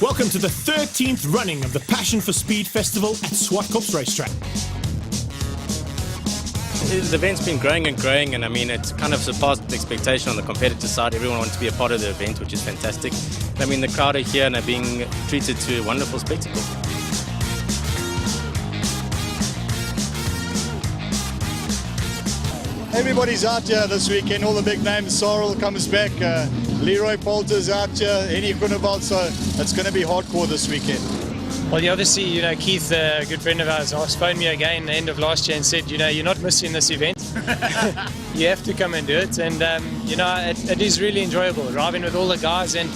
Welcome to the 13th running of the Passion for Speed Festival at Zwartkops racetrack. The event's been growing and growing, and I mean, it's kind of surpassed the expectation on the competitor side. Everyone wants to be a part of the event, which is fantastic. I mean, the crowd are here and are being treated to a wonderful spectacle. Everybody's out here this weekend, all the big names. Sorrel comes back, Leroy Poulter's out here, Henny Groenewald, so it's going to be hardcore this weekend. Well, obviously, Keith, a good friend of ours, phoned me again the end of last year and said, you're not missing this event. You have to come and do it. And, it is really enjoyable, driving with all the guys. And,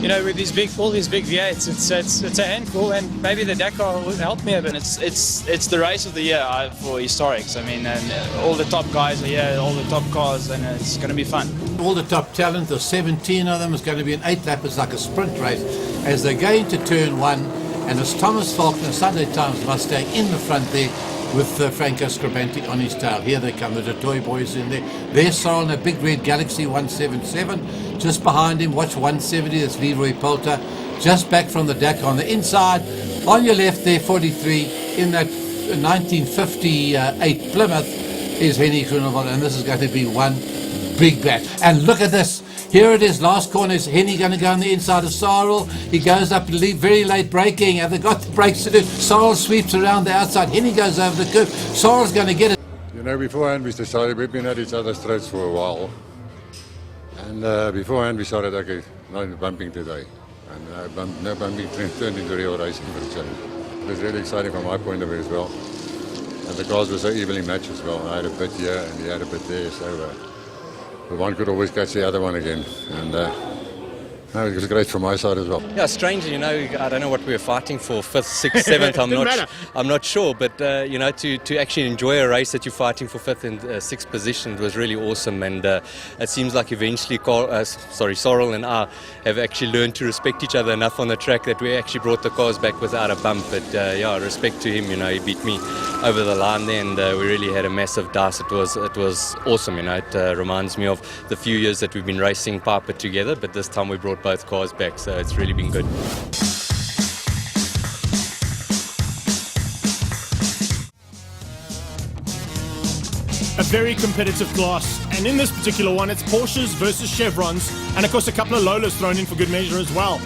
with all these big V8s, it's a handful, and maybe the Dakar will help me a bit. It's the race of the year for historics. I mean, and all the top guys are here, all the top cars, and it's going to be fun. All the top talent, there's 17 of them. It's going to be an 8-lap. It's like a sprint race. As they go into turn 1, and it's Thomas Faulkner, Sunday Times Mustang, in the front there with Franco Scribenti on his tail. Here they come, the toy boys in there. There's Sorrel in a big red Galaxy 177. Just behind him, watch 170, that's Leroy Poulter. Just back from the Dakar on the inside. On your left there, 43, in that 1958 Plymouth is Henny Groenewald, and this is going to be one big bat. And look at this. Here it is, last corner. Is Henny going to go on the inside of Sorrel? He goes up, very late braking. Have they got the brakes to do? Sorrel sweeps around the outside. Henny goes over the curve. Sorrel's going to get it. Beforehand we decided we've been at each other's throats for a while. And beforehand we started, okay, no bumping today. And no bumping turned into real racing for the change. It was really exciting from my point of view as well. And the cars were so evenly matched as well. I had a bit here and he had a bit there, so one could always catch the other one again, and it was great from my side as well. Yeah, strangely, I don't know what we were fighting for, 5th, 6th, 7th, I'm not sure, but to actually enjoy a race that you're fighting for 5th and 6th position was really awesome, and it seems like eventually Sorrel and I have actually learned to respect each other enough on the track that we actually brought the cars back without a bump, but respect to him, he beat me over the line there, and we really had a massive dice. It was awesome, it reminds me of the few years that we've been racing Piper together, but this time we brought both cars back, so it's really been good. A very competitive class, and in this particular one it's Porsches versus Chevrons, and of course a couple of Lolas thrown in for good measure as well.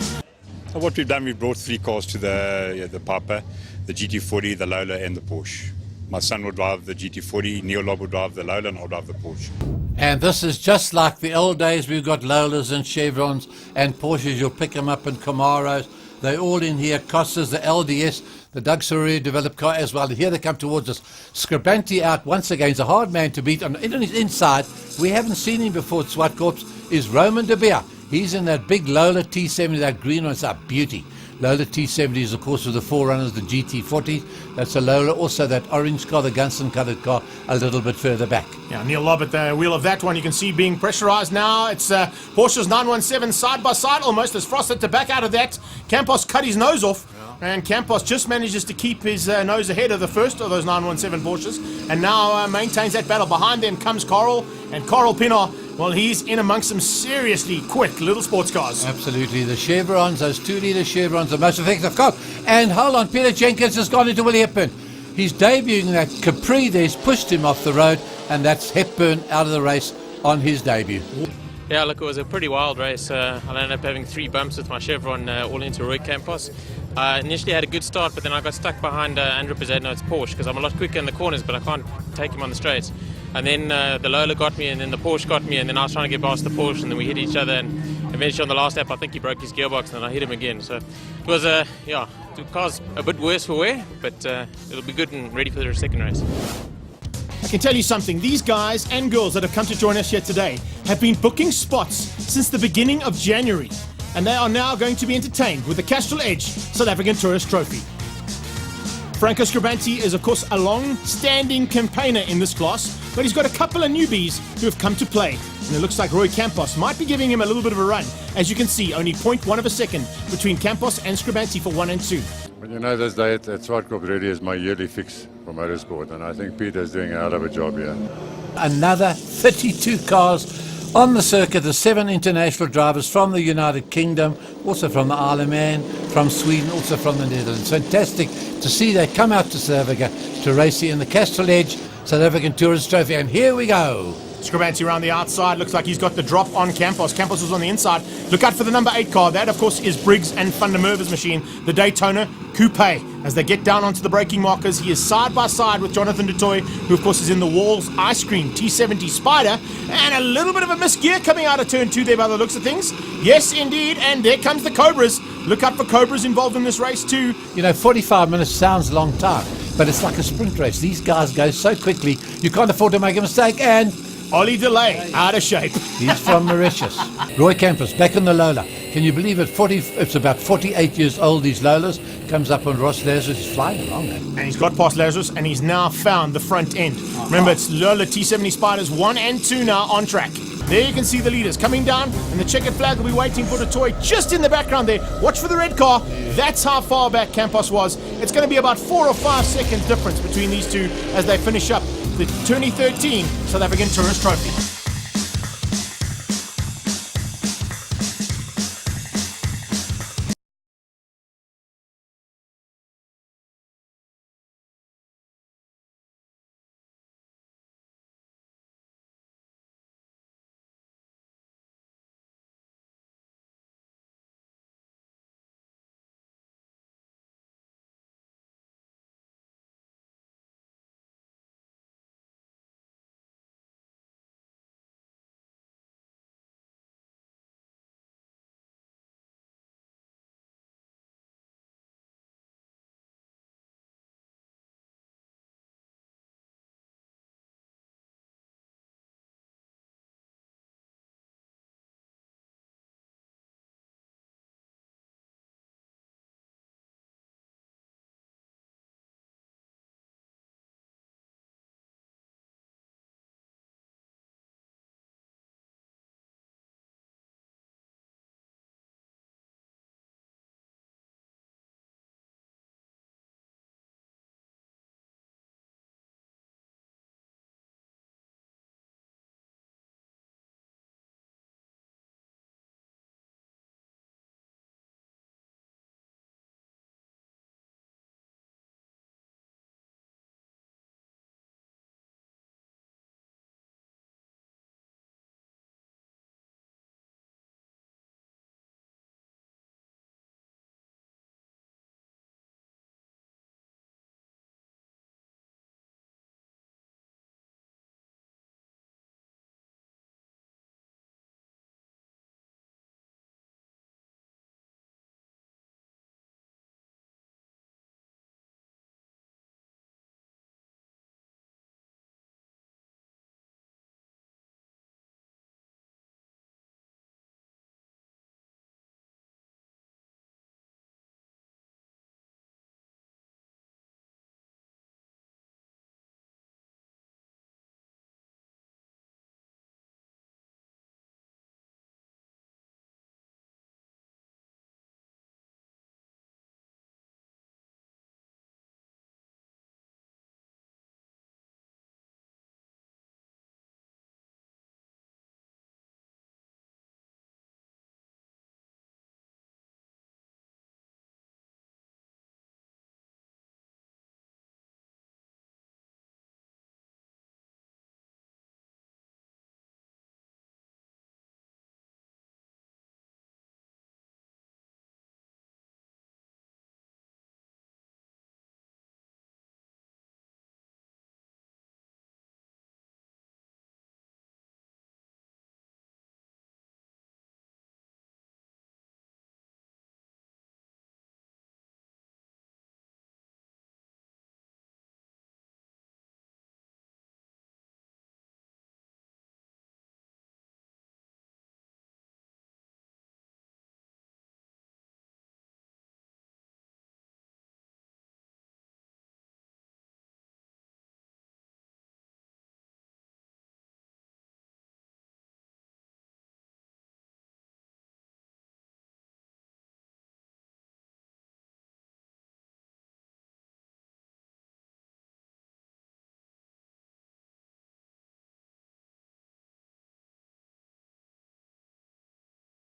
So what we've done, we've brought 3 cars to the Piper, the GT40, the Lola and the Porsche. My son will drive the GT40, Neil Lob will drive the Lola, and I'll drive the Porsche. And this is just like the old days. We've got Lolas and Chevrons and Porsches. You'll pick them up in Camaros. They're all in here. Costas, the LDS, the Doug Soria developed car as well. And here they come towards us. Scribenti out once again. He's a hard man to beat. On his inside, we haven't seen him before at Zwartkops, is Roman de Beer. He's in that big Lola T70, that green one. It's a beauty. Lola T70 is, of course, with the Forerunners, the GT40. That's a Lola. Also, that orange car, the Gunson-coloured car, a little bit further back. Yeah, Neil Lobb at the wheel of that one. You can see being pressurised now. It's Porsche's 917 side by side almost as Frost had to back out of that. Campos cut his nose off. And Campos just manages to keep his nose ahead of the first of those 917 Porsches, and now maintains that battle. Behind them comes Coral, and Coral Pinar, well, he's in amongst some seriously quick little sports cars. Absolutely. The Chevrons, those 2-litre Chevrons, the most effective car. And hold on, Peter Jenkins has gone into Willie Hepburn. He's debuting that Capri there's pushed him off the road, and that's Hepburn out of the race on his debut. Yeah, look, it was a pretty wild race. I ended up having 3 bumps with my Chevron all into Roy Campos. I initially had a good start, but then I got stuck behind Andrew Pizzadno's Porsche because I'm a lot quicker in the corners, but I can't take him on the straights. And then the Lola got me, and then the Porsche got me, and then I was trying to get past the Porsche, and then we hit each other, and eventually on the last lap I think he broke his gearbox, and then I hit him again. So it was, the car's a bit worse for wear, but it'll be good and ready for the second race. I can tell you something, these guys and girls that have come to join us here today have been booking spots since the beginning of January, and they are now going to be entertained with the Castrol Edge South African Tourist Trophy. Franco Scribenti is of course a long-standing campaigner in this class, but he's got a couple of newbies who have come to play, and it looks like Roy Campos might be giving him a little bit of a run. As you can see, only 0.1 of a second between Campos and Scribenti for 1 and 2. But this day at Zwartkops really is my yearly fix for motorsport, and I think Peter's doing a hell of a job here. Another 32 cars On the circuit, the 7 international drivers from the United Kingdom, also from the Isle of Man, from Sweden, also from the Netherlands. Fantastic to see they come out to South Africa to race here in the Castrol Edge South African Tourist Trophy. And here we go. Scribanti around the outside. Looks like he's got the drop on Campos. Campos was on the inside. Look out for the number 8 car. That, of course, is Briggs and Van der Merwe's machine, the Daytona Coupe. As they get down onto the braking markers, he is side by side with Jonathan du Toit, who, of course, is in the Walls Ice Cream T70 Spider. And a little bit of a misgear coming out of turn 2 there by the looks of things. Yes, indeed. And there comes the Cobras. Look out for Cobras involved in this race too. 45 minutes sounds a long time, but it's like a sprint race. These guys go so quickly, you can't afford to make a mistake. And Ollie Delay, out of shape. He's from Mauritius. Roy Campos, back in the Lola. Can you believe it? It's about 48 years old, these Lolas. Comes up on Ross Lazarus. He's flying along, man. And he's got past Lazarus, and he's now found the front end. Remember, it's Lola T70 Spiders 1 and 2 now on track. There you can see the leaders coming down, and the checkered flag will be waiting for the toy just in the background there. Watch for the red car. That's how far back Campos was. It's going to be about 4 or 5 seconds difference between these two as they finish up the 2013 South African Tourist Trophy.